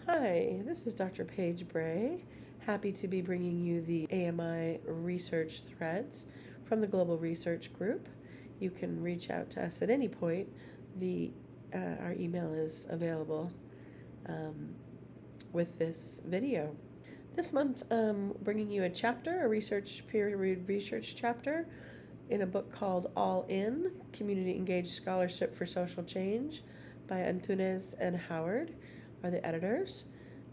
Hi, this is Dr. Paige Bray. Happy to be bringing you the AMI research threads from the Global Research Group. You can reach out to us at any point. Our email is available with this video. This month, bringing you a chapter, peer-reviewed research chapter in a book called All In, Community Engaged Scholarship for Social Change by Antunes and Howard are the editors.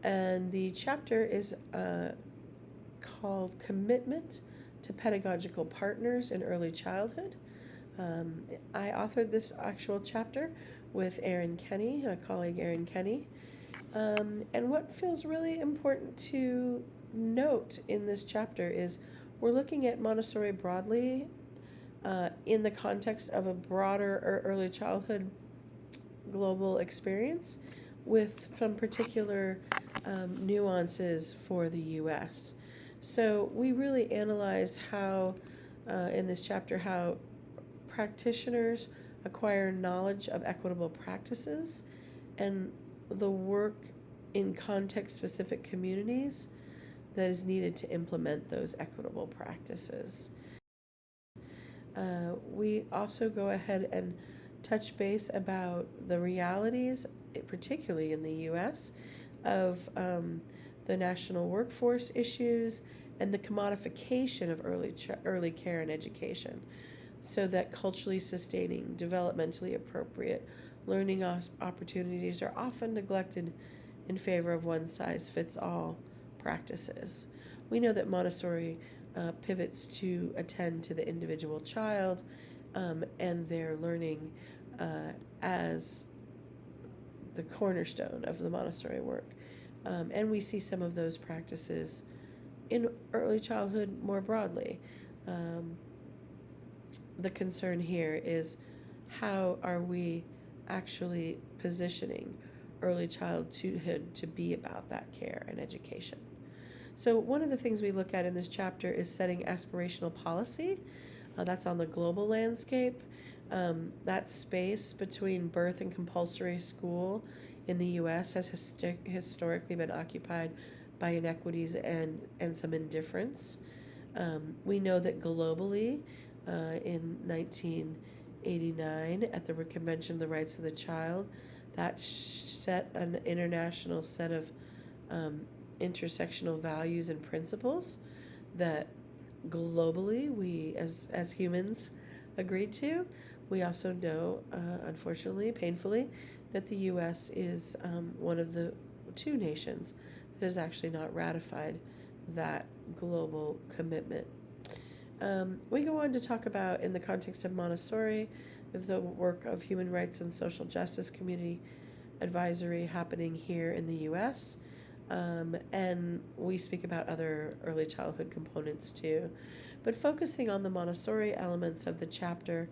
And the chapter is called Commitment to Pedagogical Partners in Early Childhood. I authored this actual chapter with Erin Kenny, my colleague Erin Kenny. And what feels really important to note in this chapter is we're looking at Montessori broadly in the context of a broader early childhood global experience with some particular nuances for the U.S. So we really analyze how, in this chapter, how practitioners acquire knowledge of equitable practices and the work in context-specific communities that is needed to implement those equitable practices. We also go ahead and touch base about the realities, particularly in the U.S., of the national workforce issues and the commodification of early care and education, so that culturally sustaining, developmentally appropriate learning opportunities are often neglected in favor of one-size-fits-all practices. We know that Montessori pivots to attend to the individual child and their learning as the cornerstone of the Montessori work. And we see some of those practices in early childhood more broadly. The concern here is, how are we actually positioning early childhood to be about that care and education? So one of the things we look at in this chapter is setting aspirational policy. That's on the global landscape. That space between birth and compulsory school in the U.S. has historically been occupied by inequities and some indifference. We know that globally, in 1989, at the Convention of the Rights of the Child, that set an international set of intersectional values and principles that globally we as humans agreed to. We also know, unfortunately, painfully, that the U.S. is one of the two nations that has actually not ratified that global commitment. We go on to talk about, in the context of Montessori, the work of human rights and social justice community advisory happening here in the U.S., and we speak about other early childhood components too. But focusing on the Montessori elements of the chapter,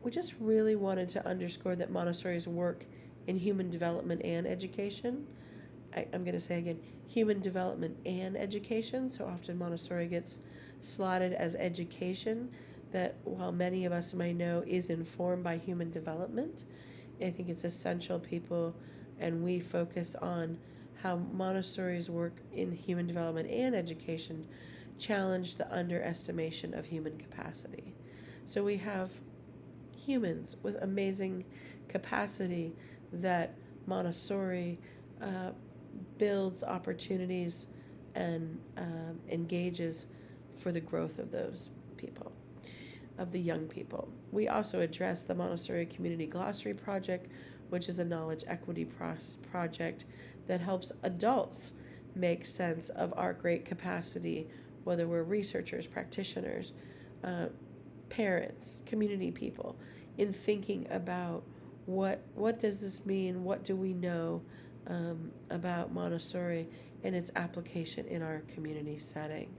we just really wanted to underscore that Montessori's work in human development and education, I'm going to say again, human development and education, so often Montessori gets slotted as education, that while many of us may know is informed by human development, I think it's essential and we focus on how Montessori's work in human development and education challenged the underestimation of human capacity. So we have humans with amazing capacity that Montessori builds opportunities and engages for the growth of those people, of the young people. We also address the Montessori Community Glossary Project, which is a knowledge equity project that helps adults make sense of our great capacity, whether we're researchers, practitioners, parents, community people, in thinking about what does this mean, what do we know about Montessori and its application in our community setting.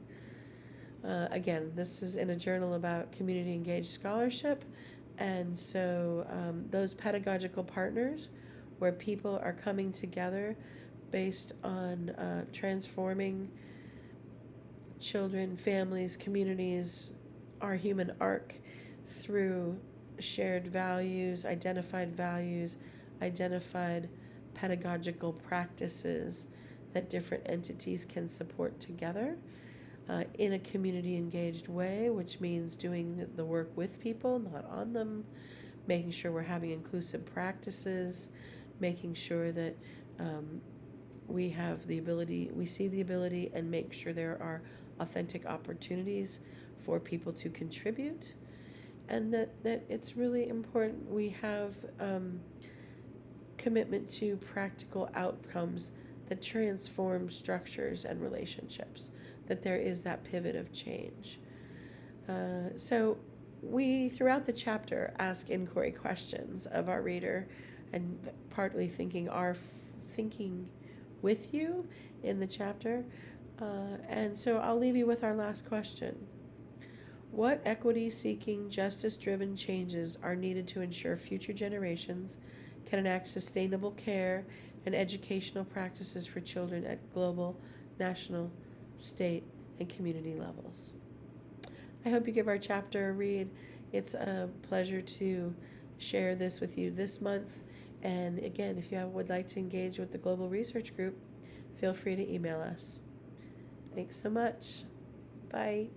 Again, this is in a journal about community engaged scholarship, and so those pedagogical partners where people are coming together based on transforming children, families, communities, our human arc through shared values, identified pedagogical practices that different entities can support together in a community engaged way, which means doing the work with people, not on them, making sure we're having inclusive practices, making sure that we have the ability, we see the ability, and make sure there are authentic opportunities for people to contribute, and that it's really important we have commitment to practical outcomes that transform structures and relationships, that there is that pivot of change. So we, throughout the chapter, ask inquiry questions of our reader, and partly thinking with you in the chapter. And so I'll leave you with our last question. What equity-seeking, justice-driven changes are needed to ensure future generations can enact sustainable care and educational practices for children at global, national, state, and community levels? I hope you give our chapter a read. It's a pleasure to share this with you this month. And again, if you would like to engage with the Global Research Group, feel free to email us. Thanks so much. Bye.